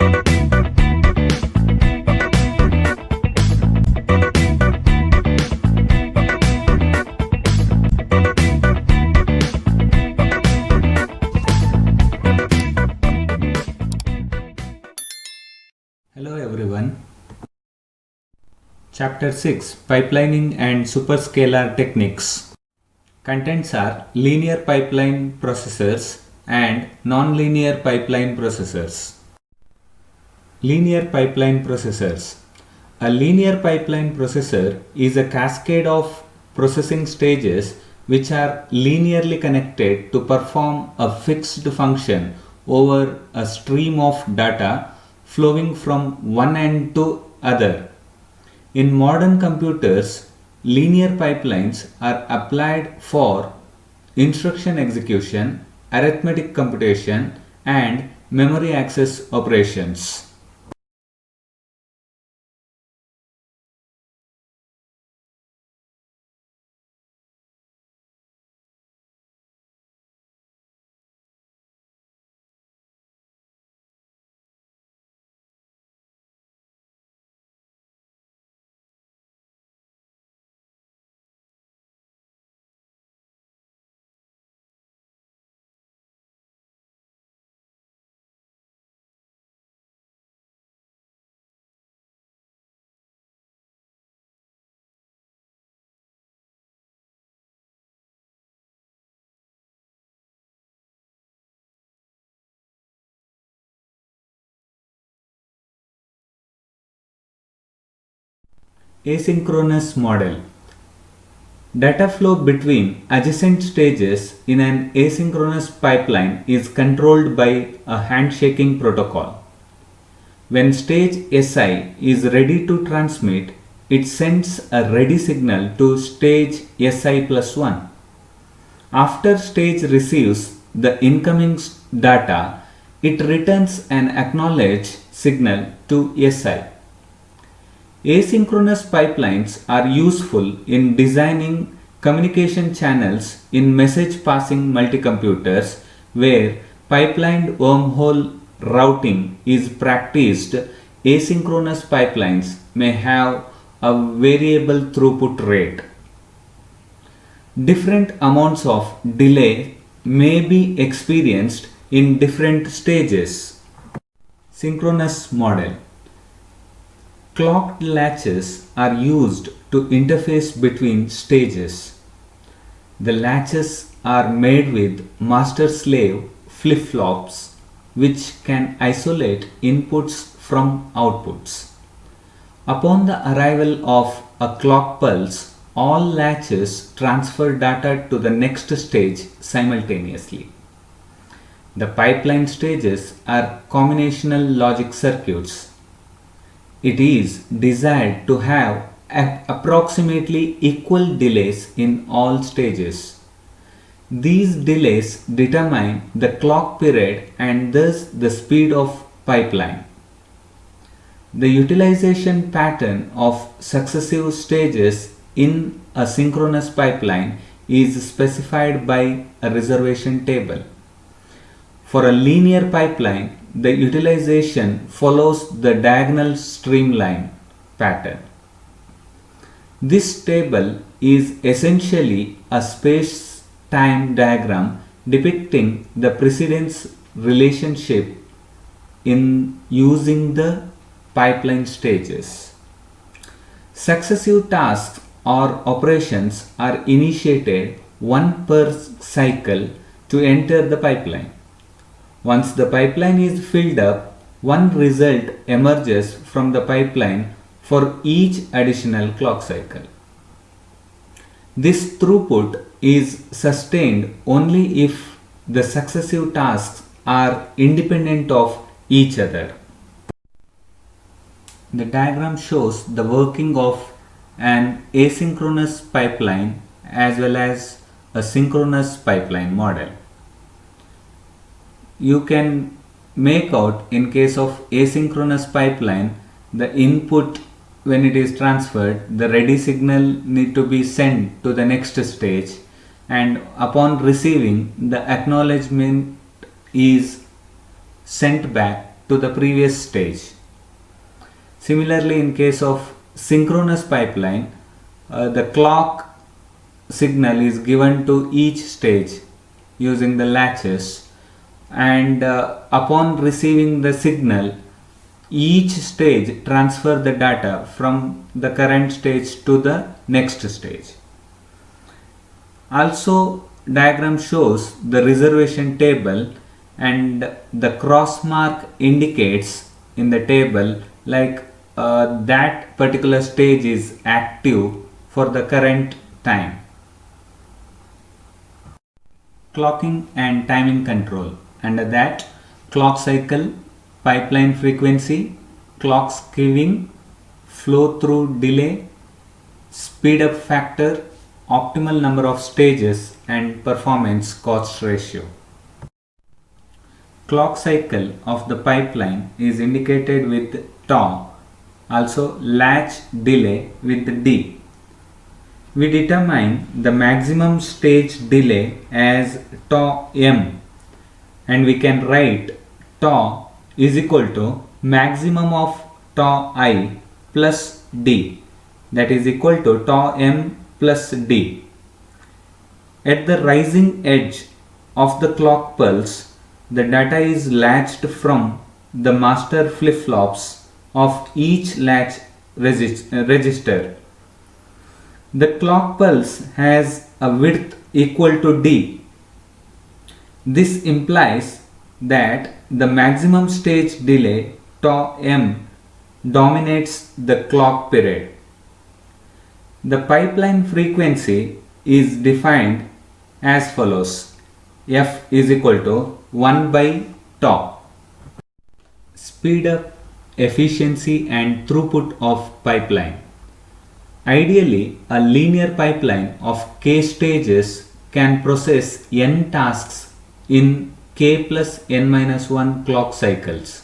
Hello everyone. Chapter 6, Pipelining and Superscalar Techniques. Contents are linear pipeline processors and nonlinear pipeline processors. Linear pipeline processors. A linear pipeline processor is a cascade of processing stages which are linearly connected to perform a fixed function over a stream of data flowing from one end to other. In modern computers, linear pipelines are applied for instruction execution, arithmetic computation, and memory access operations. Asynchronous model. Data flow between adjacent stages in an asynchronous pipeline is controlled by a handshaking protocol. When stage Si is ready to transmit, it sends a ready signal to stage Si plus 1. After stage receives the incoming data, it returns an acknowledged signal to Si. Asynchronous pipelines are useful in designing communication channels in message passing multicomputers where pipelined wormhole routing is practiced. Asynchronous pipelines may have a variable throughput rate. Different amounts of delay may be experienced in different stages. Synchronous model. Clocked latches are used to interface between stages. The latches are made with master-slave flip-flops which can isolate inputs from outputs. Upon the arrival of a clock pulse, all latches transfer data to the next stage simultaneously. The pipeline stages are combinational logic circuits. It is desired to have approximately equal delays in all stages. These delays determine the clock period and thus the speed of pipeline. The utilization pattern of successive stages in a synchronous pipeline is specified by a reservation table. For a linear pipeline, the utilization follows the diagonal streamline pattern. This table is essentially a space-time diagram depicting the precedence relationship in using the pipeline stages. Successive tasks or operations are initiated one per cycle to enter the pipeline. Once the pipeline is filled up, one result emerges from the pipeline for each additional clock cycle. This throughput is sustained only if the successive tasks are independent of each other. The diagram shows the working of an asynchronous pipeline as well as a synchronous pipeline model. You can make out, in case of asynchronous pipeline, the input, when it is transferred, the ready signal need to be sent to the next stage, and upon receiving, the acknowledgement is sent back to the previous stage. Similarly, in case of synchronous pipeline, the clock signal is given to each stage using the latches, and upon receiving the signal, each stage transfer the data from the current stage to the next stage. Also, diagram shows the reservation table, and the cross mark indicates in the table like that particular stage is active for the current time. Clocking and timing control. Under that, clock cycle, pipeline frequency, clock skewing, flow through delay, speed up factor, optimal number of stages, and performance cost ratio. Clock cycle of the pipeline is indicated with tau, also latch delay with D. We determine the maximum stage delay as tau m, and we can write tau is equal to maximum of tau I plus D, that is equal to tau m plus D. At the rising edge of the clock pulse, the data is latched from the master flip-flops of each latch register. The clock pulse has a width equal to D. This implies that the maximum stage delay tau m dominates the clock period. The pipeline frequency is defined as follows: F is equal to 1 by tau. Speed up, efficiency and throughput of pipeline. Ideally, a linear pipeline of k stages can process n tasks in k plus n minus 1 clock cycles,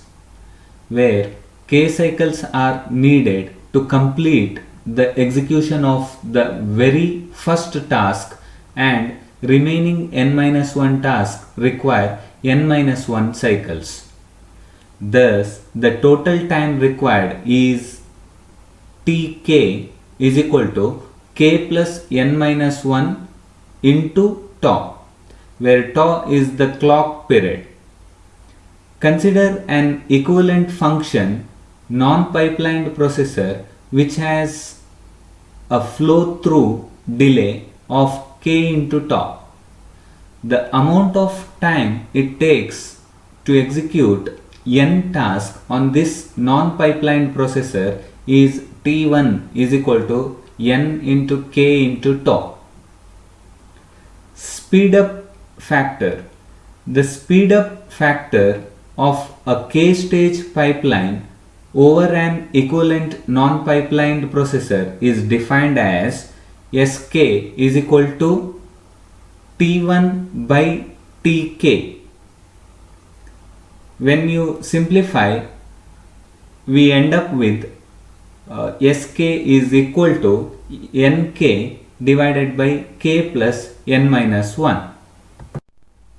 where k cycles are needed to complete the execution of the very first task, and remaining n minus 1 tasks require n minus 1 cycles. Thus, the total time required is Tk is equal to k plus n minus 1 into tau, where tau is the clock period. Consider an equivalent function non-pipelined processor which has a flow through delay of k into tau. The amount of time it takes to execute n tasks on this non-pipelined processor is T1 is equal to n into k into tau. Speed up factor. The speed up factor of a k stage pipeline over an equivalent non-pipelined processor is defined as Sk is equal to T1 by Tk. When you simplify, we end up with Sk is equal to Nk divided by k plus n minus 1.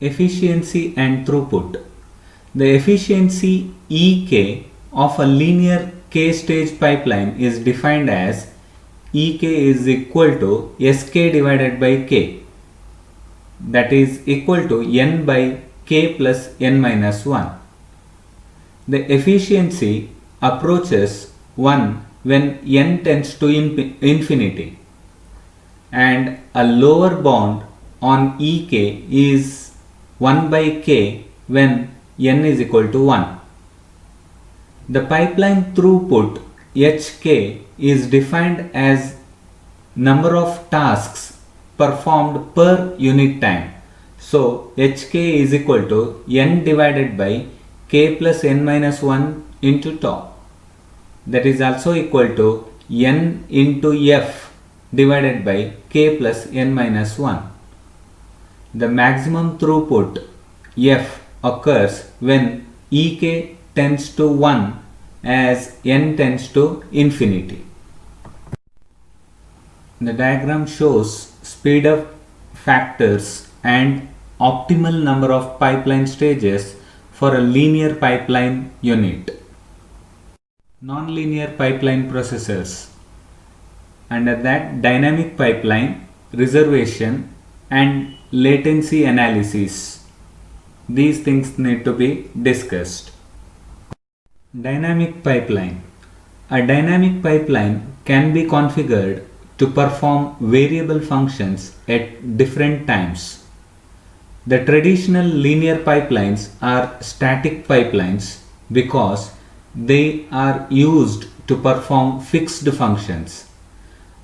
Efficiency and throughput. The efficiency Ek of a linear k stage pipeline is defined as Ek is equal to Sk divided by k, that is equal to n by k plus n minus 1. The efficiency approaches 1 when n tends to infinity, and a lower bound on Ek is 1 by k when n is equal to 1. The pipeline throughput Hk is defined as number of tasks performed per unit time. So Hk is equal to n divided by k plus n minus 1 into tau, that is also equal to n into f divided by k plus n minus 1. The maximum throughput f occurs when Ek tends to 1 as n tends to infinity. The diagram shows speed up factors and optimal number of pipeline stages for a linear pipeline unit. Nonlinear pipeline processors. Under that, dynamic pipeline, reservation and latency analysis. These things need to be discussed. Dynamic pipeline. A dynamic pipeline can be configured to perform variable functions at different times. The traditional linear pipelines are static pipelines because they are used to perform fixed functions.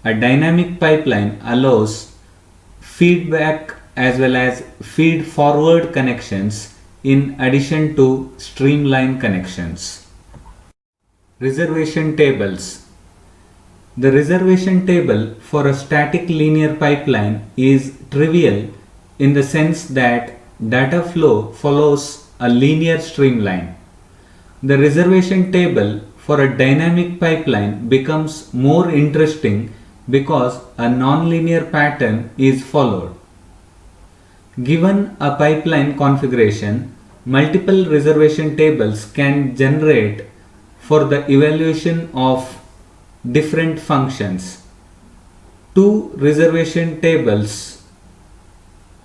A dynamic pipeline allows feedback as well as feed forward connections in addition to streamline connections. Reservation tables. The reservation table for a static linear pipeline is trivial in the sense that data flow follows a linear streamline. The reservation table for a dynamic pipeline becomes more interesting because a nonlinear pattern is followed. Given a pipeline configuration, multiple reservation tables can generate for the evaluation of different functions. Two reservation tables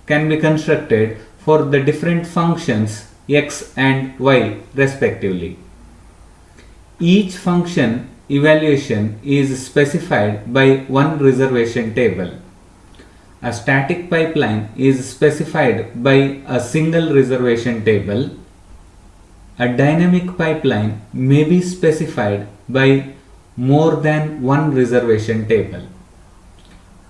can be constructed for the different functions x and y respectively. Each function evaluation is specified by one reservation table. A static pipeline is specified by a single reservation table. A dynamic pipeline may be specified by more than one reservation table.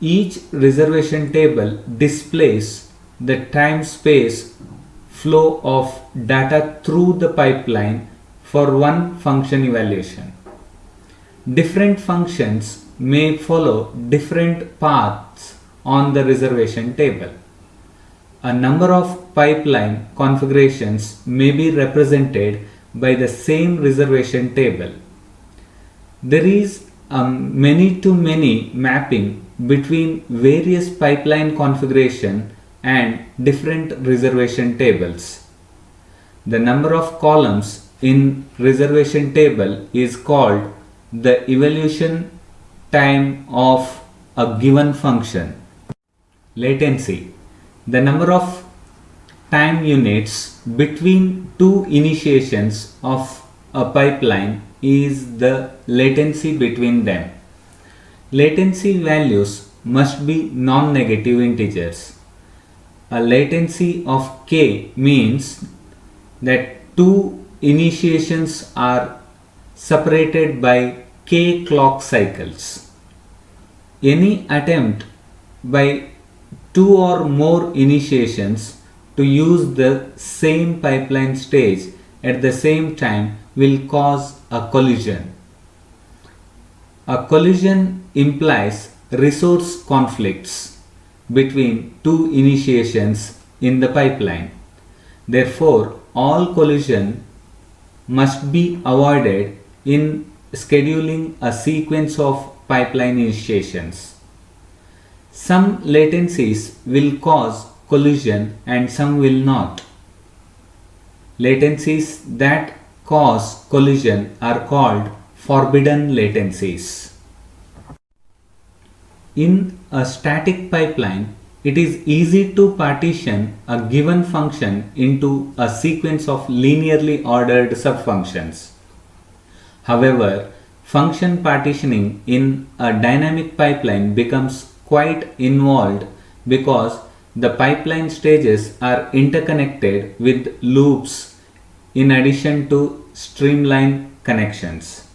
Each reservation table displays the time-space flow of data through the pipeline for one function evaluation. Different functions may follow different paths on the reservation table. A number of pipeline configurations may be represented by the same reservation table. There is a many-to-many mapping between various pipeline configuration and different reservation tables. The number of columns in reservation table is called the evaluation time of a given function. Latency. The number of time units between two initiations of a pipeline is the latency between them. Latency values must be non-negative integers. A latency of k means that two initiations are separated by k clock cycles. Any attempt by two or more initiations to use the same pipeline stage at the same time will cause a collision. A collision implies resource conflicts between two initiations in the pipeline. Therefore, all collision must be avoided in scheduling a sequence of pipeline initiations. Some latencies will cause collision and some will not. Latencies that cause collision are called forbidden latencies. In a static pipeline, it is easy to partition a given function into a sequence of linearly ordered subfunctions. However, function partitioning in a dynamic pipeline becomes quite involved because the pipeline stages are interconnected with loops in addition to streamline connections.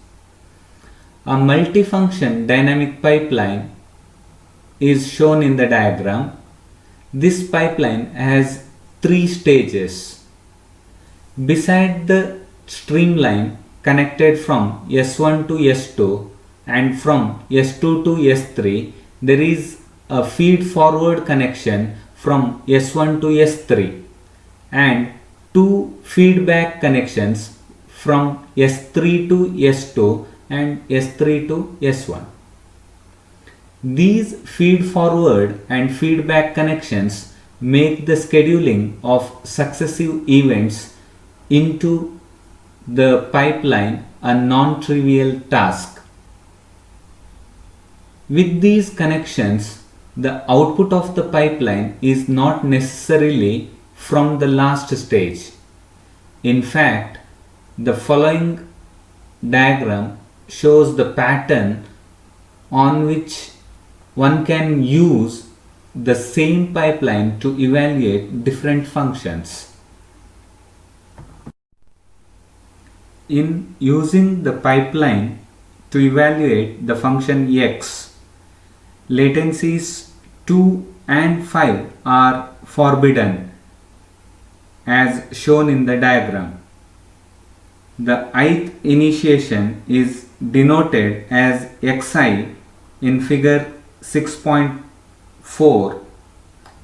A multifunction dynamic pipeline is shown in the diagram. This pipeline has three stages. Beside the streamline connected from S1 to S2 and from S2 to S3, there is a feed forward connection from S1 to S3 and two feedback connections from S3 to S2 and S3 to S1. These feed forward and feedback connections make the scheduling of successive events into the pipeline a non-trivial task. With these connections, the output of the pipeline is not necessarily from the last stage. In fact, the following diagram shows the pattern on which one can use the same pipeline to evaluate different functions. In using the pipeline to evaluate the function x, latencies 2 and 5 are forbidden as shown in the diagram. The ith initiation is denoted as xi in figure 6.4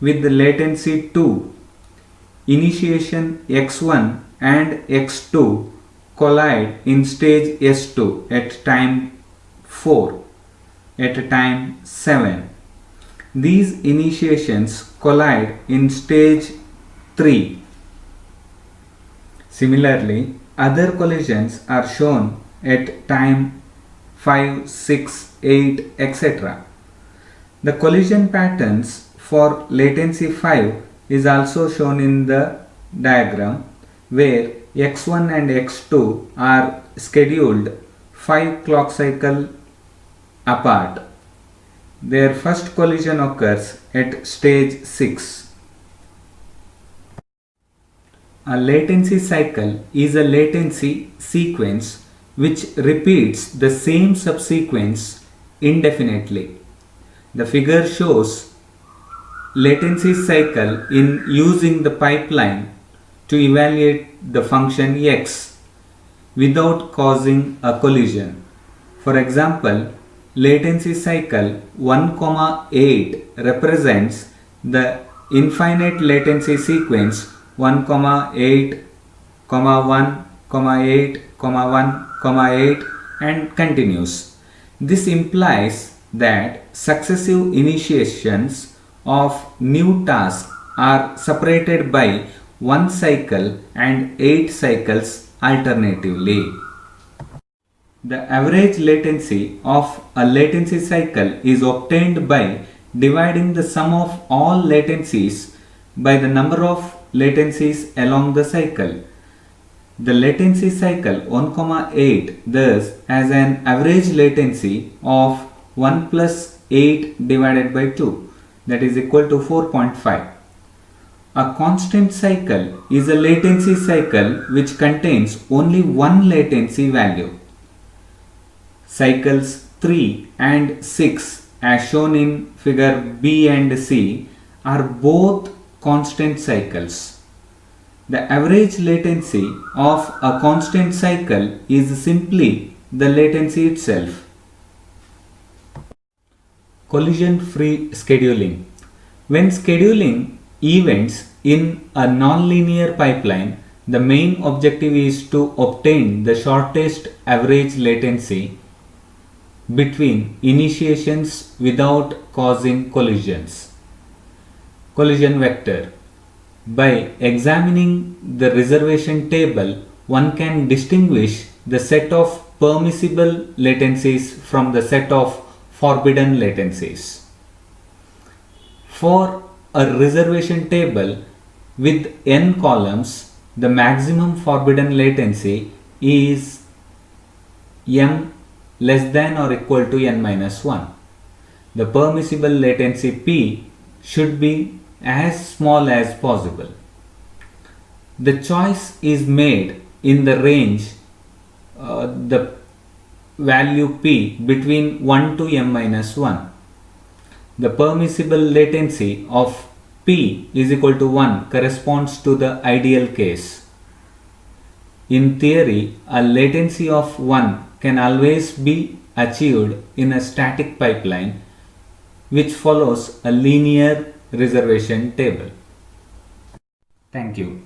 with the latency 2. Initiation x1 and x2 collide in stage S2 at time 4 at time 7. These initiations collide in stage 3. Similarly, other collisions are shown at time 5, 6, 8, etc. The collision patterns for latency 5 is also shown in the diagram, where x1 and x2 are scheduled 5 clock cycle apart. Their first collision occurs at stage 6. A latency cycle is a latency sequence which repeats the same subsequence indefinitely. The figure shows latency cycle in using the pipeline to evaluate the function x without causing a collision. For example, latency cycle 1,8 represents the infinite latency sequence 1,8, 1, 8, 1, 8 and continues. This implies that successive initiations of new tasks are separated by 1 cycle and 8 cycles alternatively. The average latency of a latency cycle is obtained by dividing the sum of all latencies by the number of latencies along the cycle. The latency cycle 1,8 thus has an average latency of 1 plus 8 divided by 2, that is equal to 4.5. A constant cycle is a latency cycle which contains only one latency value. Cycles 3 and 6, as shown in figure B and C, are both constant cycles. The average latency of a constant cycle is simply the latency itself. Collision-free scheduling. When scheduling events in a nonlinear pipeline, the main objective is to obtain the shortest average latency between initiations without causing collisions. Collision vector. By examining the reservation table, one can distinguish the set of permissible latencies from the set of forbidden latencies. For a reservation table with n columns, the maximum forbidden latency is m less than or equal to n minus 1. The permissible latency p should be as small as possible. The choice is made in the range the value p between 1 to m minus 1. The permissible latency of p is equal to 1 corresponds to the ideal case. In theory, a latency of 1 can always be achieved in a static pipeline which follows a linear reservation table. Thank you.